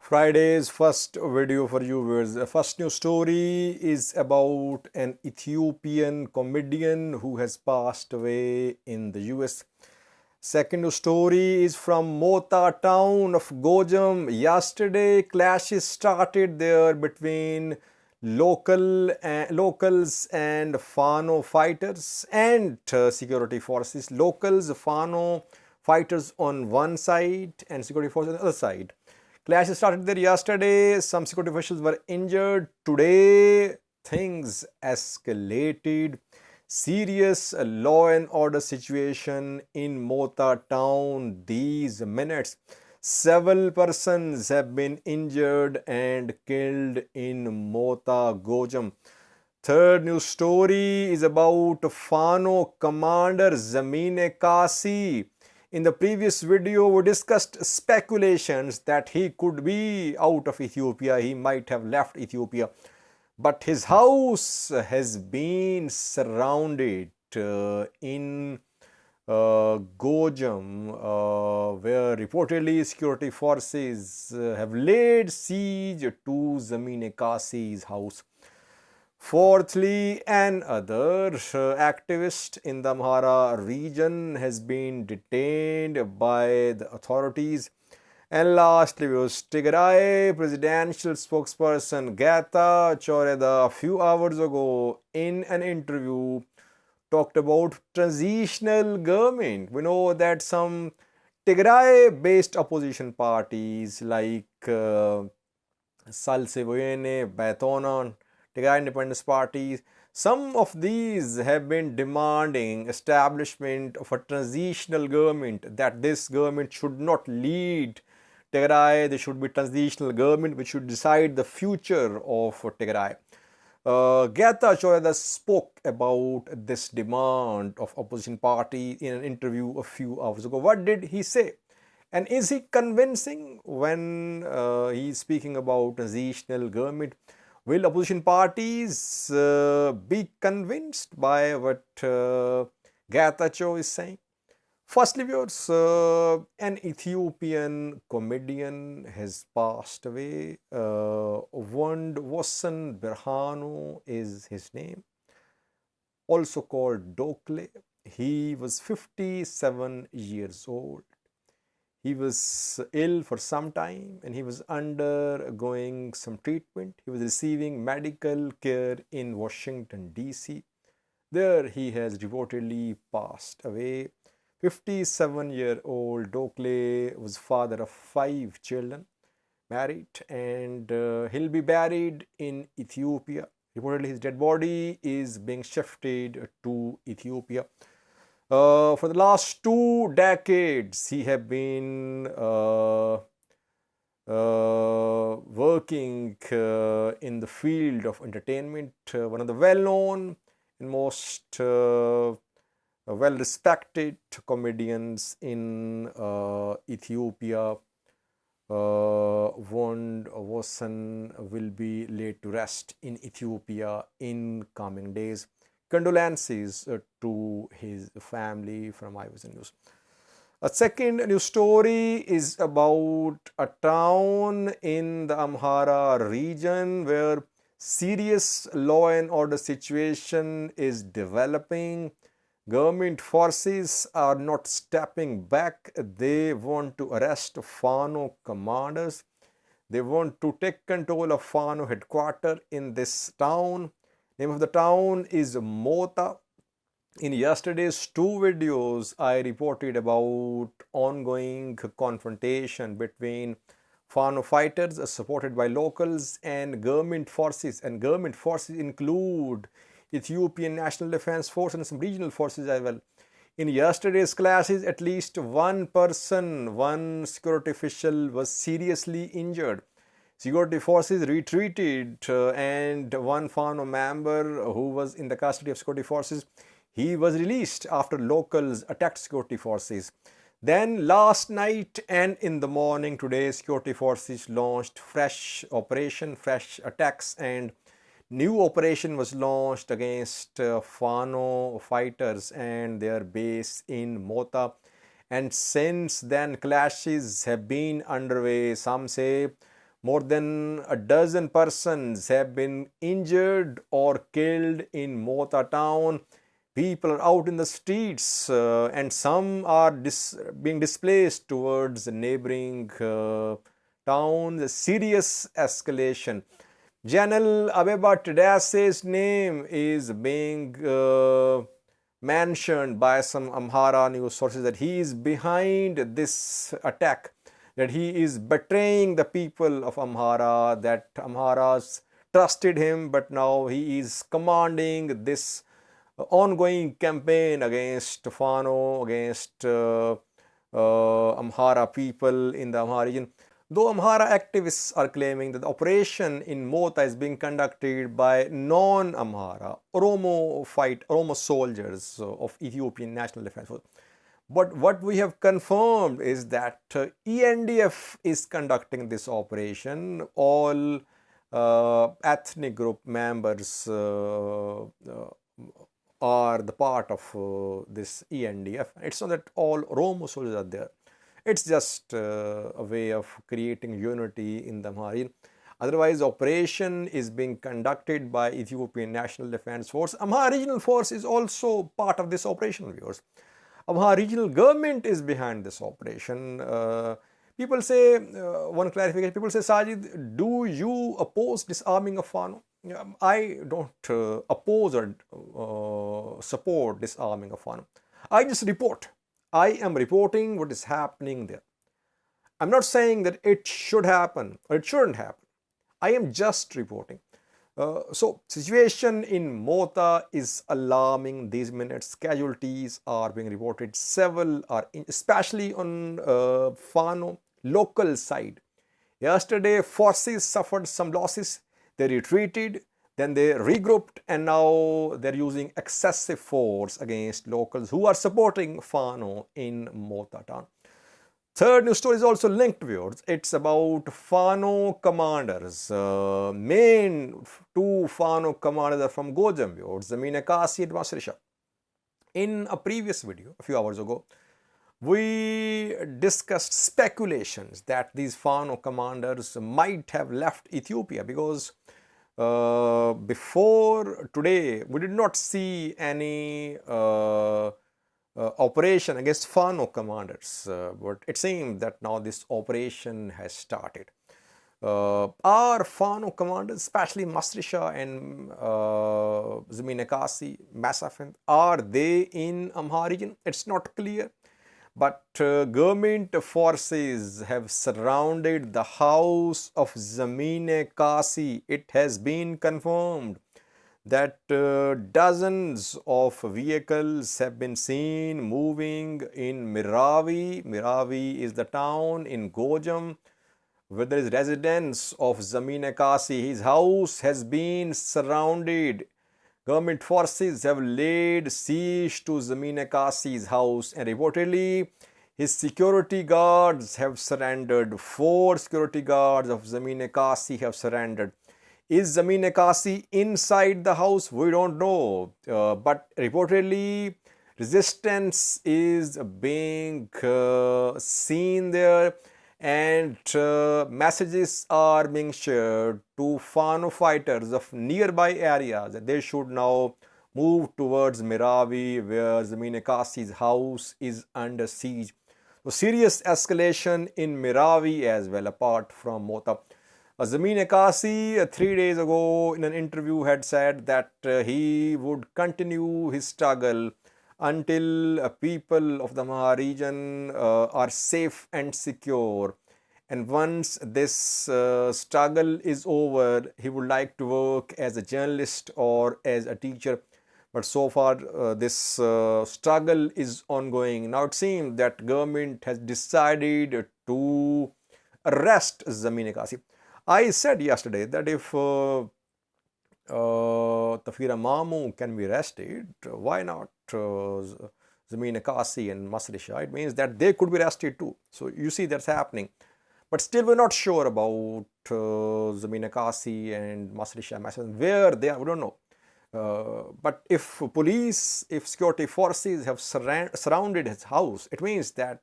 Friday's first video for you viewers. The first news story is about an Ethiopian comedian who has passed away in the US. Second news story is from Motta town of Gojam. Yesterday, clashes started there between locals and Fano fighters and security forces. Locals, Fano fighters on one side and security forces on the other side. Clashes started there yesterday. Some security officials were injured. Today, things escalated. Serious law and order situation in Motta town these minutes. Several persons have been injured and killed in Motta, Gojam. Third news story is about Fano commander Zemene Kassie. In the previous video, we discussed speculations that he could be out of Ethiopia. He might have left Ethiopia. But his house has been surrounded in Gojam, where reportedly security forces have laid siege to Zemene Kassie's house. Fourthly, another activist in the Amhara region has been detained by the authorities. And lastly, was Tigray presidential spokesperson Geta Choreda a few hours ago in an interview talked about transitional government. We know that some Tigray-based opposition parties like Salsevoyene, Baitonan, Tigray Independence Parties, some of these have been demanding establishment of a transitional government, that this government should not lead Tigray. There should be transitional government which should decide the future of Tigray. Geta Choreda spoke about this demand of opposition party in an interview a few hours ago. What did he say? And is he convincing when he's speaking about transitional government? Will opposition parties be convinced by what Getachew is saying? Firstly, viewers, an Ethiopian comedian has passed away. Wondwossen Berhanu is his name, also called Dokle. He was 57 years old. He was ill for some time and he was undergoing some treatment. He was receiving medical care in Washington, D.C. There he has reportedly passed away. 57-year-old Dokle was father of 5 children, married, and he'll be buried in Ethiopia. Reportedly, his dead body is being shifted to Ethiopia. For the last 2 decades, he have been working in the field of entertainment. One of the well-known and most well-respected comedians in Ethiopia. Wondwossen will be laid to rest in Ethiopia in coming days. Condolences to his family from Wondwossen News. A second news story is about a town in the Amhara region where serious law and order situation is developing. Government forces are not stepping back. They want to arrest Fano commanders. They want to take control of Fano headquarters in this town. Name of the town is Motta. In yesterday's 2 videos, I reported about ongoing confrontation between Fano fighters supported by locals and government forces. And government forces include Ethiopian National Defense Force and some regional forces as well. In yesterday's clashes, at least one security official was seriously injured. Security forces retreated and one Fano member who was in the custody of security forces, he was released after locals attacked security forces. Then last night and in the morning today, security forces launched fresh attacks, and new operation was launched against Fano fighters and their base in Motta. And since then, clashes have been underway. Some say More than a dozen persons have been injured or killed in Motta town. People are out in the streets and some are being displaced towards the neighboring towns. A serious escalation. General Abeba Tedesse's name is being mentioned by some Amhara news sources that he is behind this attack, that he is betraying the people of Amhara, that Amharas trusted him, but now he is commanding this ongoing campaign against Fano, against Amhara people in the Amhara region. Though Amhara activists are claiming that the operation in Motta is being conducted by non-Amhara Oromo soldiers of Ethiopian National Defense Force. But what we have confirmed is that ENDF is conducting this operation. All ethnic group members are the part of this ENDF. It's not that all Oromo soldiers are there. It's just a way of creating unity in the Amhara region. Otherwise, operation is being conducted by Ethiopian National Defense Force. Amhara Regional Force is also part of this operation, viewers. Amhara Regional Government is behind this operation. People say, one clarification, people say, Sajid, do you oppose disarming of Fano? I don't oppose or support disarming of Fano. I just report. I am reporting what is happening there. I'm not saying that it should happen or it shouldn't happen. I am just reporting. So, situation in Motta is alarming these minutes. Casualties are being reported. Several are, especially on Fano local side. Yesterday, forces suffered some losses. They retreated, then they regrouped, and now they're using excessive force against locals who are supporting Fano in Motta town. Third news story is also linked, viewers. It's about Fano commanders. Main two Fano commanders are from Gojam, viewers, Zemene Kassie and Masrisha. In a previous video, a few hours ago, we discussed speculations that these Fano commanders might have left Ethiopia because before today, we did not see any operation against Fano commanders, but it seems that now this operation has started. Are Fano commanders, especially Masrisha and Zemene Kassie, Masafin, are they in Amhara region? It's not clear. But government forces have surrounded the house of Zemene Kassie. It has been confirmed that dozens of vehicles have been seen moving in Meravi. Meravi is the town in Gojam where there is residence of Zemene Kassie. His house has been surrounded. Government forces have laid siege to Zemene Kassie's house, and reportedly his security guards have surrendered. 4 security guards of Zemene Kassie have surrendered. Is Zemene Kassie inside the house? We don't know. But reportedly resistance is being seen there, and messages are being shared to Fano fighters of nearby areas that they should now move towards Meravi, where Zemene Kassie's house is under siege. So serious escalation in Meravi as well, apart from Motta. Zemene Kassie 3 days ago in an interview had said that he would continue his struggle until people of the Amhara region are safe and secure. And once this struggle is over, he would like to work as a journalist or as a teacher. But so far, this struggle is ongoing. Now it seems that government has decided to arrest Zemene Kassie. I said yesterday that if Tafira Mamu can be arrested, why not Zemene Kassie and Masrisha? It means that they could be arrested too. So you see that's happening. But still we're not sure about Zemene Kassie and Masrisha, where they are, we don't know. But if police, if security forces have surrounded his house, it means that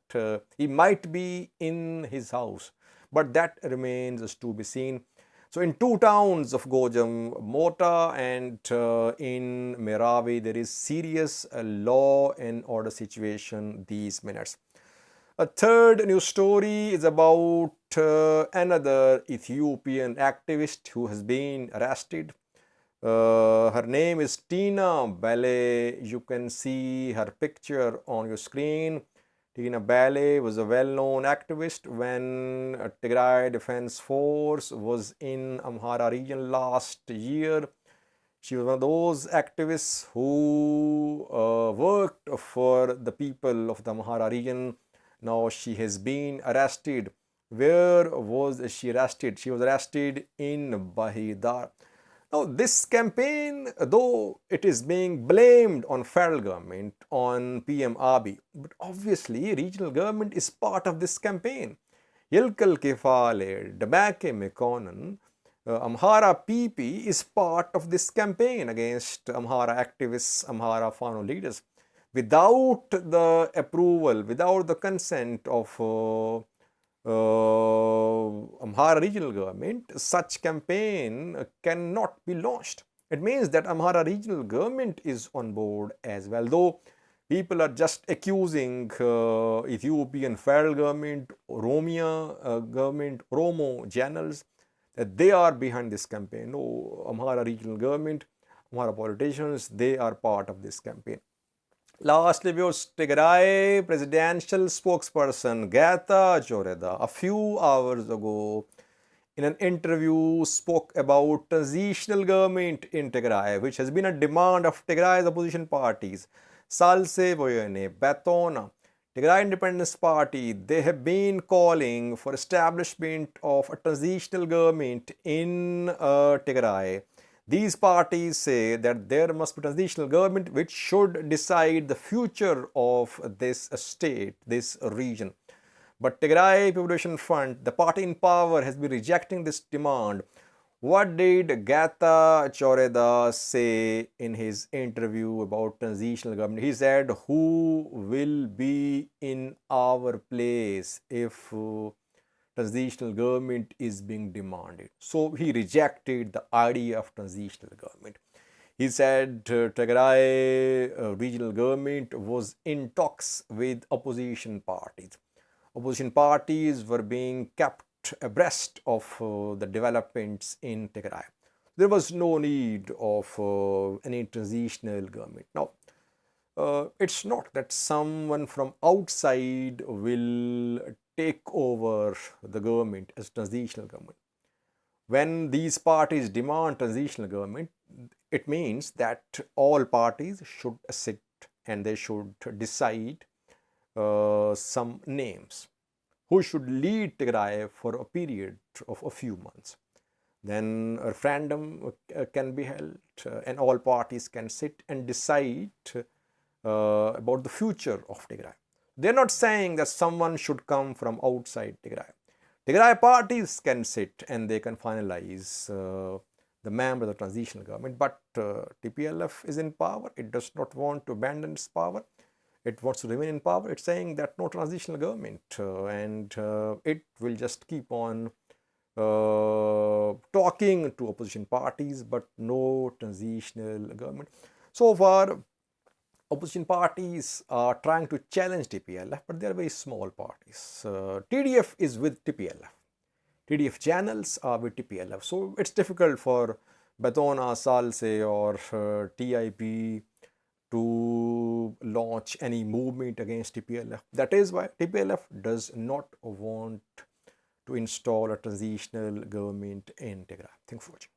he might be in his house. but that remains to be seen. So in two towns of Gojam, Motta and in Meravi, there is serious law and order situation these minutes. A third news story is about another Ethiopian activist who has been arrested. Her name is Tina Belay. You can see her picture on your screen. Tina Belay was a well-known activist when Tigray Defense Force was in Amhara region last year. She was one of those activists who worked for the people of the Amhara region. Now she has been arrested. Where was she arrested? She was arrested in Bahidar. Now, this campaign, though it is being blamed on federal government, on PM Abiy, but obviously regional government is part of this campaign. Yilkal Kefale, Dabake Mekonnen, Amhara PP is part of this campaign against Amhara activists, Amhara Fano leaders. Without the approval, without the consent of Amhara regional government, such campaign cannot be launched. It means that Amhara regional government is on board as well, though people are just accusing Ethiopian federal government, Oromia government, Oromo channels, that they are behind this campaign. No, Amhara regional government, Amhara politicians, they are part of this campaign. Lastly, was Tigray presidential spokesperson Getachew a few hours ago in an interview spoke about transitional government in Tigray, which has been a demand of Tigray's opposition parties. Salse Boyene, Batona, Tigray Independence Party, they have been calling for establishment of a transitional government in Tigray. These parties say that there must be a transitional government which should decide the future of this state, this region. But Tigray Liberation Front, the party in power, has been rejecting this demand. What did Getachew say in his interview about transitional government? He said, who will be in our place if transitional government is being demanded? So he rejected the idea of transitional government. He said Tigray regional government was in talks with opposition parties. Opposition parties were being kept abreast of the developments in Tigray. There was no need of any transitional government. Now, it's not that someone from outside will take over the government as transitional government. When these parties demand transitional government, it means that all parties should sit and they should decide some names who should lead Tigray for a period of a few months. Then a referendum can be held and all parties can sit and decide about the future of Tigray. They're not saying that someone should come from outside Tigray. Tigray parties can sit and they can finalize the member of the transitional government, but TPLF is in power. It does not want to abandon its power. It wants to remain in power. It's saying that no transitional government and it will just keep on talking to opposition parties, but no transitional government. So far, opposition parties are trying to challenge TPLF, but they are very small parties. TDF is with TPLF. TDF channels are with TPLF. So it's difficult for Batona, Salse or TIP to launch any movement against TPLF. That is why TPLF does not want to install a transitional government in Tigray. Thanks for watching.